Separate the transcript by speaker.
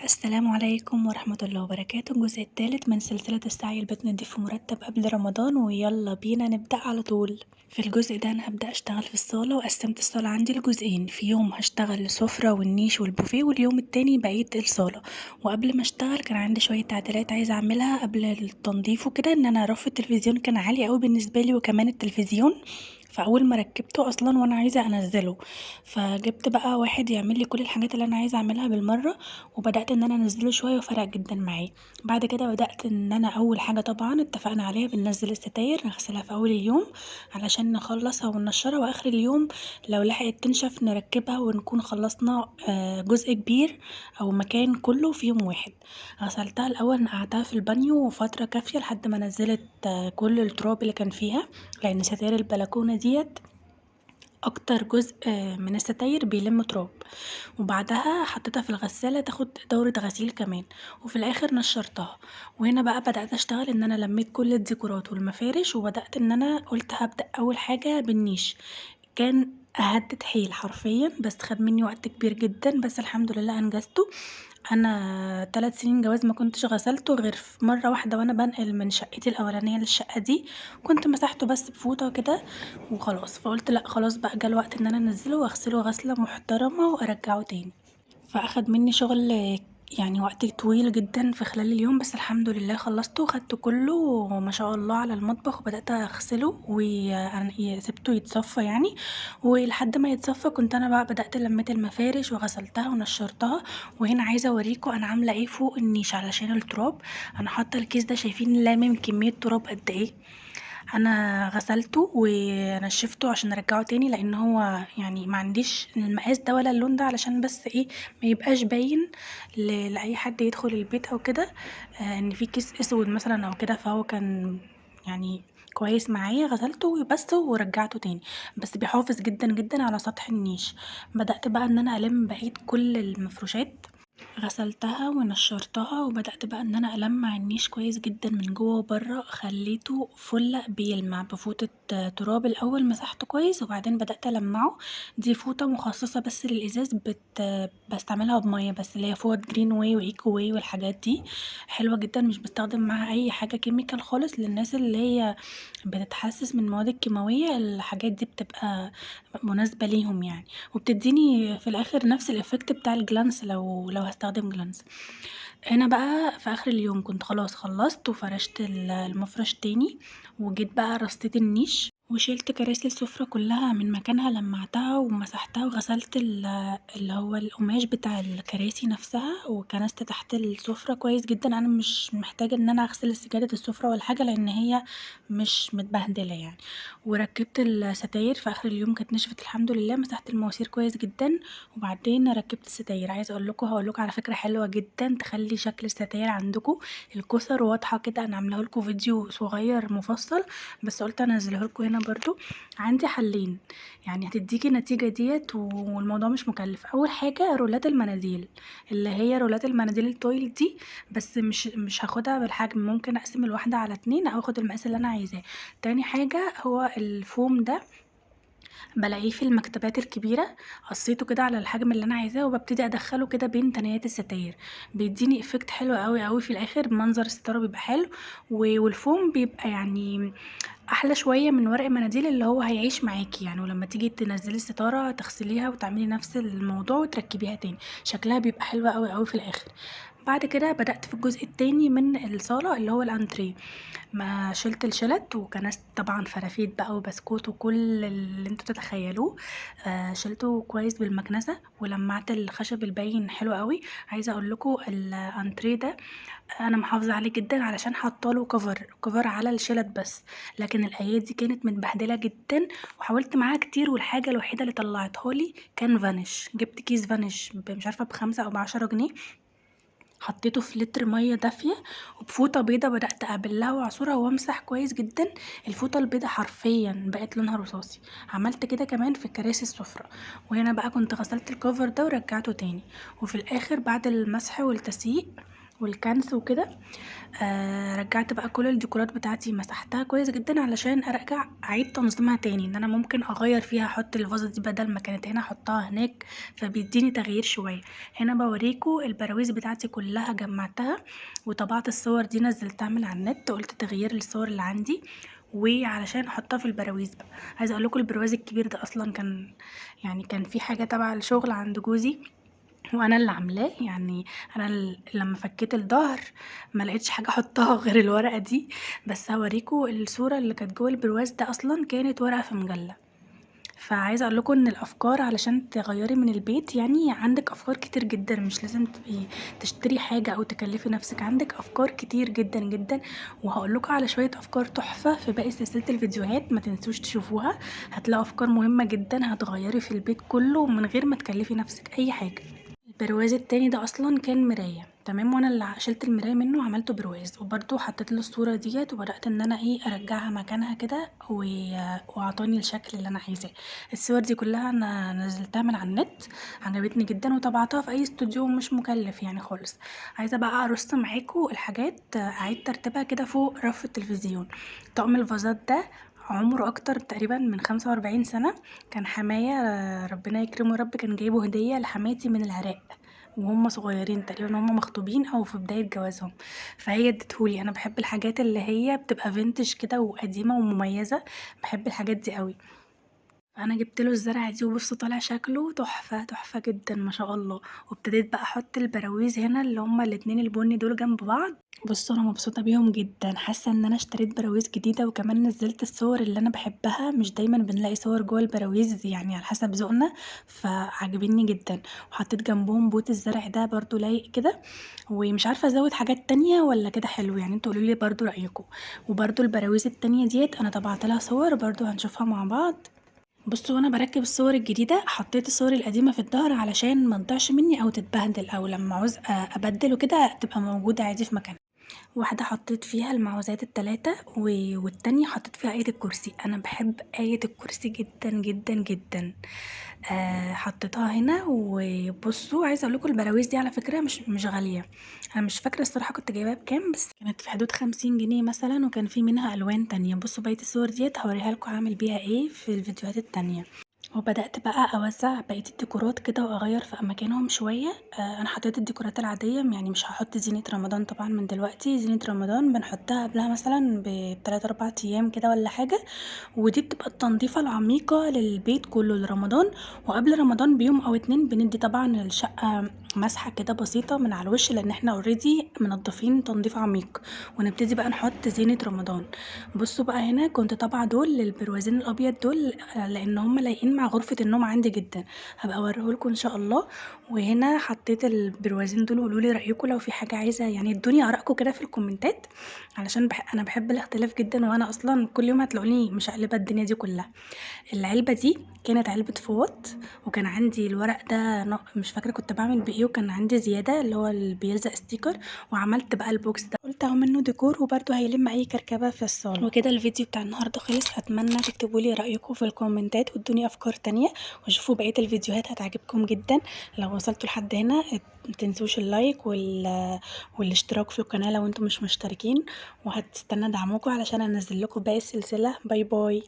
Speaker 1: السلام عليكم ورحمة الله وبركاته. الجزء الثالث من سلسلة السعي البيت نضيف ومرتب قبل رمضان، ويلا بينا نبدأ على طول. في الجزء ده أنا هبدأ أشتغل في الصالة، وقسمت الصالة عندي لجزئين، في يوم هشتغل السفرة والنيش والبوفيه، واليوم التاني بقية الصالة. وقبل ما اشتغل كان عندي شوية تعديلات عايزة اعملها قبل التنظيف وكده، ان انا رف التلفزيون كان عالي قوي بالنسبة لي، وكمان التلفزيون فاول ما ركبته اصلا وانا عايزه انزله، فجبت بقى واحد يعمل لي كل الحاجات اللي انا عايزه اعملها بالمره، وبدأت ان انا انزله شوية وفرق جدا معايا. بعد كده بدأت ان انا اول حاجة طبعا اتفقنا عليها بننزل الستاير نغسلها في اول اليوم علشان نخلصها وننشرها، واخر اليوم لو لحقت تنشف نركبها ونكون خلصنا جزء كبير او مكان كله في يوم واحد. غسلتها الاول، نقعتها في البانيو فترة كافية لحد ما نزلت كل التراب اللي كان فيها، لان ستاير البلكونة ديت اكتر جزء من الستاير بيلم تراب. وبعدها حطيتها في الغسالة تاخد دورة غسيل كمان، وفي الاخر نشرتها. وهنا بقى بدأت اشتغل ان انا لميت كل الديكورات والمفارش، وبدأت ان انا قلت هبدأ اول حاجة بالنيش. كان هدت حيل حرفيا، بس خد مني وقت كبير جدا، بس الحمد لله انجزته. انا 3 سنين جواز ما كنتش غسلته غير في مرة واحدة وانا بنقل من شقتي الاولانية للشقة دي، كنت مسحته بس بفوطة كده وخلاص، فقلت لا خلاص بقى جه الوقت ان انا انزله واغسله غسلة محترمة وارجعه تاني. فاخد مني شغل يعني وقت طويل جدا في خلال اليوم، بس الحمد لله خلصته وخدته كله ما شاء الله على المطبخ، وبدأت اغسله وسبته يتصفى يعني. ولحد ما يتصفى كنت انا بقى بدأت لميت المفارش وغسلتها ونشرتها. وهنا عايزه اوريكم انا عامله ايه فوق النيش علشان التراب. انا حاطه الكيس ده، شايفين لامم كميه تراب قد ايه؟ انا غسلته ونشفته عشان ارجعه تاني، لان هو يعني ما عنديش المقاس ده ولا اللون ده، علشان بس ايه ما يبقاش باين لاي حد يدخل البيت او كده ان في كيس اسود مثلا او كده، فهو كان يعني كويس معايا. غسلته بس ورجعته تاني، بس بيحافظ جدا جدا على سطح النيش. بدأت بقى ان انا الم بقية كل المفروشات، غسلتها ونشرتها، وبدأت بقى ان انا ألمع النيش كويس جدا من جوه وبره، خليته فل بيلمع بفوطة تراب. الاول مسحته كويس وبعدين بدأت ألمعه. دي فوطة مخصصة بس للإزاز، بستعملها بمية بس، اللي هي فوط جرين واي وايكو واي والحاجات دي، حلوة جدا، مش بستخدم معاها اي حاجة كيميكال خالص. للناس اللي هي بتتحسس من المواد الكيماوية، الحاجات دي بتبقى مناسبة ليهم يعني، وبتديني في الاخر نفس الافكت بتاع الجلانس لو هستخدم جلانس. هنا بقى في اخر اليوم كنت خلاص خلصت وفرشت المفرش تاني، وجيت بقى رصيت النيش وشيلت كراسي السفرة كلها من مكانها، لمعتها ومسحتها وغسلت اللي هو القماش بتاع الكراسي نفسها، وكنست تحت السفرة كويس جدا. انا مش محتاجة ان انا اغسل سجادة السفرة ولا حاجة، لان هي مش متبهدلة يعني. وركبت الستاير في اخر اليوم، كانت نشفت الحمد لله، مسحت المواسير كويس جدا، وبعدين ركبت الستاير. عايزه هقول لكم على فكره حلوه جدا تخلي شكل الستاير عندكم الكسر واضحه كده. انا عامله لكم فيديو صغير مفصل، بس قلت انزله لكم هنا برضو. عندي حلين يعني هتديكي النتيجه ديت، والموضوع مش مكلف. اول حاجه رولات المناديل، اللي هي رولات المناديل التويل دي، بس مش هاخدها بالحجم، ممكن اقسم الواحده على 2 او اخد المقاس اللي انا عايزاه. تاني حاجه هو الفوم ده، بالاقيه في المكتبات الكبيرة، قصيته كده على الحجم اللي انا عايزاه، وببتدي ادخله كده بين تنايات الستاير، بيديني افكت حلو قوي قوي في الاخر، منظر الستاره بيبقى حلو. والفوم بيبقى يعني احلى شويه من ورق المناديل اللي هو هيعيش معاكي يعني، ولما تيجي تنزلي الستاره تغسليها وتعملي نفس الموضوع وتركبيها تاني، شكلها بيبقى حلو قوي قوي في الاخر. بعد كده بدأت في الجزء التاني من الصالة اللي هو الانتريه، ما شلت الشلت وكنست طبعا فرافيت بقى وبسكوت وكل اللي انتوا تتخيلوه. شلته كويس بالمكنسة ولمعت الخشب الباين حلو قوي. عايزة اقول لكم الانتريه ده انا محافظة عليه جدا علشان حاطاله كفر على الشلت بس، لكن الايادي كانت متبهدلة جدا وحاولت معاها كتير، والحاجة الوحيدة اللي طلعتها لي كان فانيش. جبت كيس فانيش مش عارفة ب5 أو ب10 جنيه، حطيته في لتر ميه دافيه، وبفوطه بيضه بدات ابلها واعصرها وامسح كويس جدا. الفوطه البيضه حرفيا بقت لونها رصاصي. عملت كده كمان في كراسي السفره. وهنا بقى كنت غسلت الكوفر ده ورجعته تاني، وفي الاخر بعد المسح والتسييق والكنس وكده. رجعت بقى كل الديكورات بتاعتي مسحتها كويس جدا علشان ارجع اعيد تنظيمها تاني، ان انا ممكن اغير فيها، احط الفازة دي بدل ما كانت هنا احطها هناك، فبيديني تغيير شوية. هنا بوريكم البراويز بتاعتي كلها جمعتها وطبعت الصور دي نزلتها من على النت، قلت تغيير الصور اللي عندي وعلشان احطها في البراويز بقى. عايزه اقول لكم البرواز الكبير ده اصلا كان في حاجه تبع الشغل عند جوزي وانا اللي عاملاه، يعني انا لما فكيت الظهر ما لقيتش حاجه احطها غير الورقه دي. بس هوريكم الصوره اللي كانت جوه البرواز ده اصلا كانت ورقه في مجله. فعايزه اقول لكم ان الافكار علشان تغيري من البيت، يعني عندك افكار كتير جدا، مش لازم تبقي تشتري حاجه او تكلفي نفسك، عندك افكار كتير جدا جدا. وهقول لكم على شويه افكار تحفه في باقي سلسله الفيديوهات، ما تنسوش تشوفوها، هتلاقوا افكار مهمه جدا هتغيري في البيت كله من غير ما تكلفي نفسك اي حاجه. البرواز التاني ده اصلا كان مرايه، تمام، وانا اللي شلت المرايه منه وعملته برواز، وبرده حطيت له الصوره ديت وبدات ان انا ارجعها مكانها كده وعطاني الشكل اللي انا عايزاه. الصور دي كلها انا نزلتها من على النت، عجبتني جدا وطبعتها في اي استوديو مش مكلف يعني خالص. عايزه بقى ارص معاكم الحاجات، اعيد ترتيبها كده فوق رف التلفزيون. طقم الفازات ده عمره اكتر تقريبا من 45 سنه، كان حماية ربنا يكرمه يا رب، كان جايبه هدية لحماتي من العراق وهم صغيرين، تقريبا هم مخطوبين او في بداية جوازهم، فهي ادتهولي. انا بحب الحاجات اللي هي بتبقى فينتج كده وقديمة ومميزة، بحب الحاجات دي قوي. فانا جبت له الزرع دي وبصوا طالع شكله تحفه تحفه جدا ما شاء الله. وابتديت بقى احط البراويز هنا اللي هما الاتنين البني دول جنب بعض. بصوا انا مبسوطه بيهم جدا، حاسه ان انا اشتريت براويز جديده، وكمان نزلت الصور اللي انا بحبها، مش دايما بنلاقي صور جوه البراويز يعني على حسب ذوقنا، فعجبني جدا. وحطيت جنبهم بوت الزرع ده برضو لايق كده، ومش عارفه ازود حاجات تانية ولا كده حلو، يعني انتوا قولولي برضو رايكم. وبرضو البراويز التانية ديت انا طبعت لها صور برضو هنشوفها مع بعض. بصوا وانا بركب الصور الجديدة حطيت الصور القديمة في الظهر علشان ما تضيعش مني او تتبهدل، او لما عاوز ابدل وكده تبقى موجودة عادي في مكانها. واحدة حطيت فيها المعوذات التلاتة والتانية حطيت فيها آية الكرسي، انا بحب آية الكرسي جدا جدا جدا. حطيتها هنا. وبصوا عايزه اقول لكم البراويز دي على فكره مش غاليه، انا مش فاكره الصراحه كنت جايباها بكام، بس كانت في حدود 50 جنيه مثلا، وكان في منها الوان تانية. بصوا بقيه الصور ديت هوريها لكم هعمل بيها ايه في الفيديوهات التانية. وبدأت بقى أوزع بقية الديكورات كده وأغير في أماكنهم شوية. أنا حطيت الديكورات العادية، يعني مش هحط زينة رمضان طبعا من دلوقتي، زينة رمضان بنحطها قبلها مثلا ب3 4 أيام كده ولا حاجة، ودي بتبقى التنظيفة العميقة للبيت كله لرمضان. وقبل رمضان بيوم أو اتنين بندي طبعا الشقة مسحة كده بسيطة من على الوش، لأن احنا اوريدي منضفين تنظيف عميق، ونبتدي بقى نحط زينة رمضان. بصوا بقى هنا كنت طابعة دول للبروازين الأبيض دول، لأن هما لايقين مع غرفة النوم عندي جدا، هبقى اوريهولكوا ان شاء الله. وهنا حطيت البروازين دول، وقولولي رأيكم لو في حاجة عايزة، يعني ادوني آرائكم كده في الكومنتات، علشان انا بحب الاختلاف جدا، وانا اصلا كل يوم هتلاقوني مشقلبة الدنيا دي كلها. العلبة دي كانت علبة فوط، وكان عندي الورق ده مش فاكرة كنت بعمل بايه، وكان عندي زيادة اللي هو اللي بيلزق ستيكر، وعملت بقى البوكس ده، قلت اهو منه ديكور وبرده هيلم اي كركبة في الصالة. وكده الفيديو بتاع النهاردة خلص، اتمنى تكتبولي رأيكم في الكومنتات وادوني افكار تانية، وشوفوا بقية الفيديوهات هتعجبكم جدا. لو وصلتوا لحد هنا متنسوش اللايك والاشتراك في القناة لو انتم مش مشتركين، وهتستنى دعمكم علشان انزل لكم باقي السلسلة. باي باي.